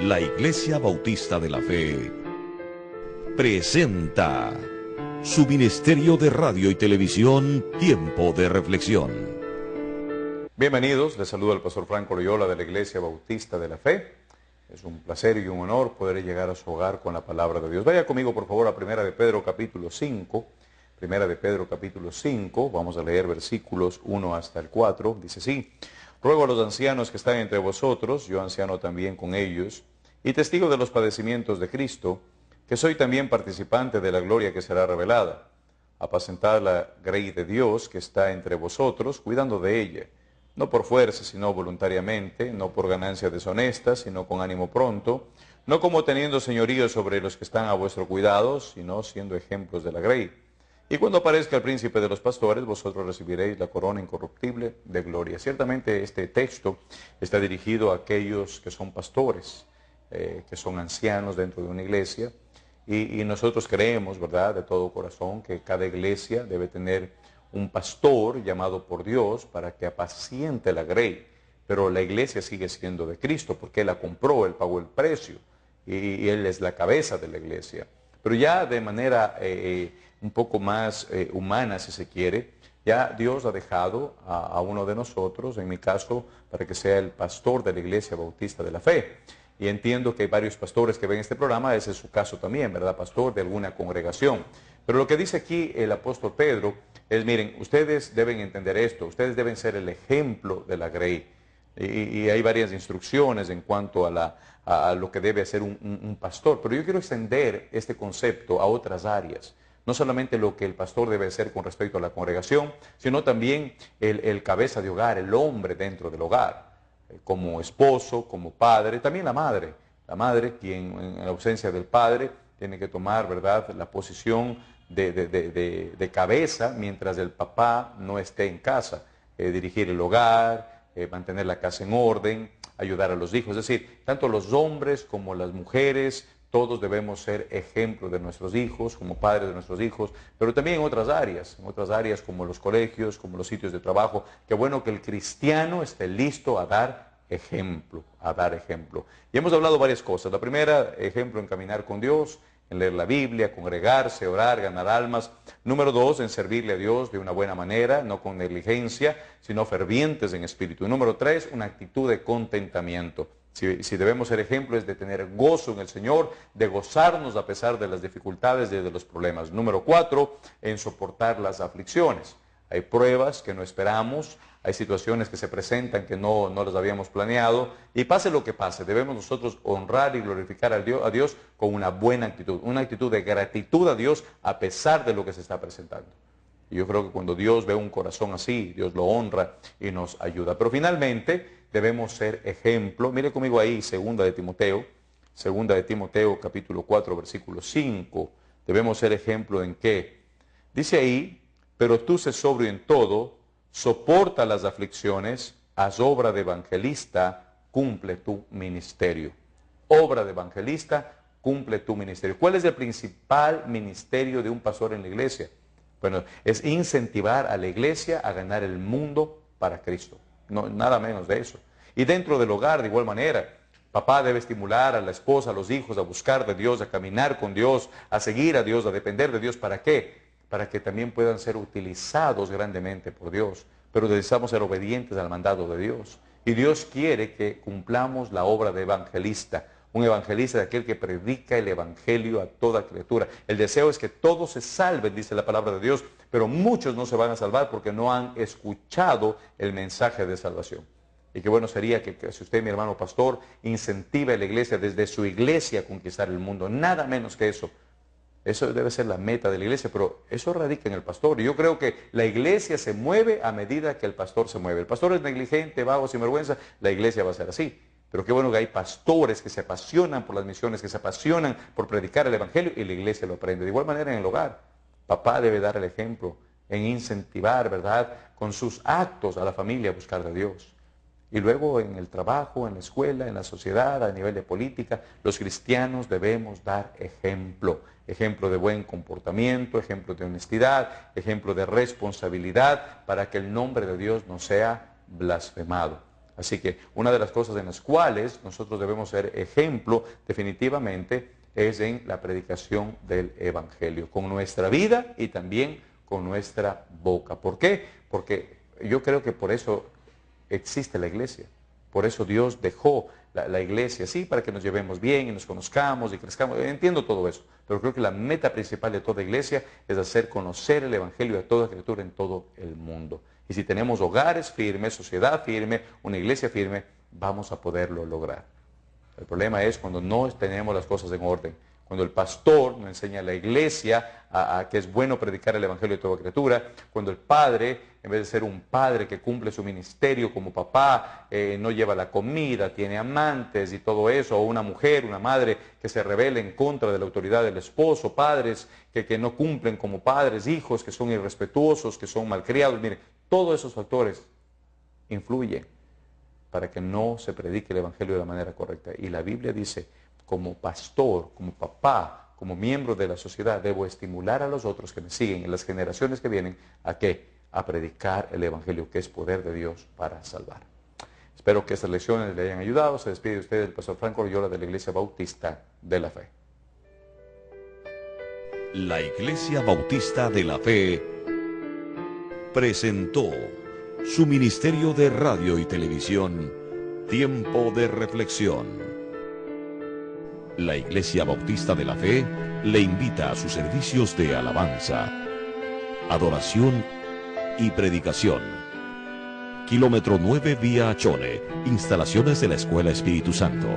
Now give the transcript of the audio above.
La Iglesia Bautista de la Fe presenta su ministerio de radio y televisión, Tiempo de Reflexión. Bienvenidos, les saluda el pastor Franco Loyola de la Iglesia Bautista de la Fe. Es un placer y un honor poder llegar a su hogar con la palabra de Dios. Vaya conmigo por favor a Primera de Pedro capítulo 5. Primera de Pedro capítulo 5, vamos a leer versículos 1 hasta el 4. Dice así: ruego a los ancianos que están entre vosotros, yo anciano también con ellos, y testigo de los padecimientos de Cristo, que soy también participante de la gloria que será revelada. Apacentad la grey de Dios que está entre vosotros, cuidando de ella, no por fuerza, sino voluntariamente, no por ganancia deshonesta, sino con ánimo pronto, no como teniendo señorío sobre los que están a vuestro cuidado, sino siendo ejemplos de la grey. Y cuando aparezca el príncipe de los pastores, vosotros recibiréis la corona incorruptible de gloria. Ciertamente este texto está dirigido a aquellos que son pastores, que son ancianos dentro de una iglesia, y nosotros creemos, ¿verdad?, de todo corazón, que cada iglesia debe tener un pastor llamado por Dios para que apaciente la grey. Pero la iglesia sigue siendo de Cristo, porque Él la compró, Él pagó el precio, y Él es la cabeza de la iglesia. Pero ya de manera un poco más humana, si se quiere, ya Dios ha dejado a uno de nosotros, en mi caso, para que sea el pastor de la Iglesia Bautista de la Fe. Y entiendo que hay varios pastores que ven este programa, ese es su caso también, ¿verdad? Pastor de alguna congregación. Pero lo que dice aquí el apóstol Pedro es, miren, ustedes deben entender esto, ustedes deben ser el ejemplo de la grey. Y hay varias instrucciones en cuanto a lo que debe hacer un pastor. Pero yo quiero extender este concepto a otras áreas. No solamente lo que el pastor debe hacer con respecto a la congregación, sino también el cabeza de hogar, el hombre dentro del hogar, como esposo, como padre, también la madre. La madre, quien en ausencia del padre tiene que tomar, ¿verdad?, la posición de cabeza mientras el papá no esté en casa, dirigir el hogar, mantener la casa en orden, ayudar a los hijos. Es decir, tanto los hombres como las mujeres, todos debemos ser ejemplo de nuestros hijos, como padres de nuestros hijos, pero también en otras áreas como los colegios, como los sitios de trabajo. Qué bueno que el cristiano esté listo a dar ejemplo, Y hemos hablado varias cosas. La primera, ejemplo en caminar con Dios, en leer la Biblia, congregarse, orar, ganar almas. Número 2, en servirle a Dios de una buena manera, no con negligencia, sino fervientes en espíritu. Y número 3, una actitud de contentamiento. Si debemos ser ejemplo es de tener gozo en el Señor, de gozarnos a pesar de las dificultades y de los problemas. Número 4, en soportar las aflicciones. Hay pruebas que no esperamos, hay situaciones que se presentan que no las habíamos planeado, y pase lo que pase, debemos nosotros honrar y glorificar a Dios con una buena actitud, una actitud de gratitud a Dios a pesar de lo que se está presentando. Y yo creo que cuando Dios ve un corazón así, Dios lo honra y nos ayuda. Pero finalmente debemos ser ejemplo. Mire conmigo ahí, segunda de Timoteo capítulo 4, versículo 5. Debemos ser ejemplo ¿en qué? Dice ahí: pero tú sé sobrio en todo, soporta las aflicciones, haz obra de evangelista, cumple tu ministerio. Obra de evangelista, cumple tu ministerio. ¿Cuál es el principal ministerio de un pastor en la iglesia? Bueno, es incentivar a la iglesia a ganar el mundo para Cristo. No, nada menos de eso. Y dentro del hogar, de igual manera, papá debe estimular a la esposa, a los hijos a buscar de Dios, a caminar con Dios, a seguir a Dios, a depender de Dios. ¿Para qué? Para que también puedan ser utilizados grandemente por Dios. Pero necesitamos ser obedientes al mandato de Dios. Y Dios quiere que cumplamos la obra de evangelista. Un evangelista es aquel que predica el evangelio a toda criatura. El deseo es que todos se salven, dice la palabra de Dios, pero muchos no se van a salvar porque no han escuchado el mensaje de salvación. Y qué bueno sería que si usted, mi hermano pastor, incentive a la iglesia desde su iglesia a conquistar el mundo. Nada menos que eso. Eso debe ser la meta de la iglesia, pero eso radica en el pastor. Y yo creo que la iglesia se mueve a medida que el pastor se mueve. El pastor es negligente, vago, sinvergüenza, la iglesia va a ser así. Pero qué bueno que hay pastores que se apasionan por las misiones, que se apasionan por predicar el evangelio, y la iglesia lo aprende. De igual manera en el hogar, papá debe dar el ejemplo en incentivar, ¿verdad?, con sus actos a la familia a buscar de Dios. Y luego en el trabajo, en la escuela, en la sociedad, a nivel de política, los cristianos debemos dar ejemplo. Ejemplo de buen comportamiento, ejemplo de honestidad, ejemplo de responsabilidad, para que el nombre de Dios no sea blasfemado. Así que una de las cosas en las cuales nosotros debemos ser ejemplo definitivamente es en la predicación del Evangelio, con nuestra vida y también con nuestra boca. ¿Por qué? Porque yo creo que por eso existe la iglesia. Por eso Dios dejó la iglesia, sí, para que nos llevemos bien y nos conozcamos y crezcamos. Entiendo todo eso, pero creo que la meta principal de toda iglesia es hacer conocer el Evangelio a toda criatura en todo el mundo. Y si tenemos hogares firmes, sociedad firme, una iglesia firme, vamos a poderlo lograr. El problema es cuando no tenemos las cosas en orden. Cuando el pastor no enseña a la iglesia a que es bueno predicar el Evangelio de toda criatura, cuando el padre, en vez de ser un padre que cumple su ministerio como papá, no lleva la comida, tiene amantes y todo eso, o una mujer, una madre que se rebela en contra de la autoridad del esposo, padres que no cumplen como padres, hijos que son irrespetuosos, que son malcriados, mire, todos esos factores influyen para que no se predique el Evangelio de la manera correcta. Y la Biblia dice, como pastor, como papá, como miembro de la sociedad, debo estimular a los otros que me siguen, en las generaciones que vienen, ¿a qué? A predicar el Evangelio, que es poder de Dios para salvar. Espero que estas lecciones le hayan ayudado. Se despide de ustedes el pastor Franco Oriola de la Iglesia Bautista de la Fe. La Iglesia Bautista de la Fe presentó su ministerio de radio y televisión, Tiempo de Reflexión. La Iglesia Bautista de la Fe le invita a sus servicios de alabanza, adoración y predicación. Kilómetro 9 vía Achone, instalaciones de la Escuela Espíritu Santo.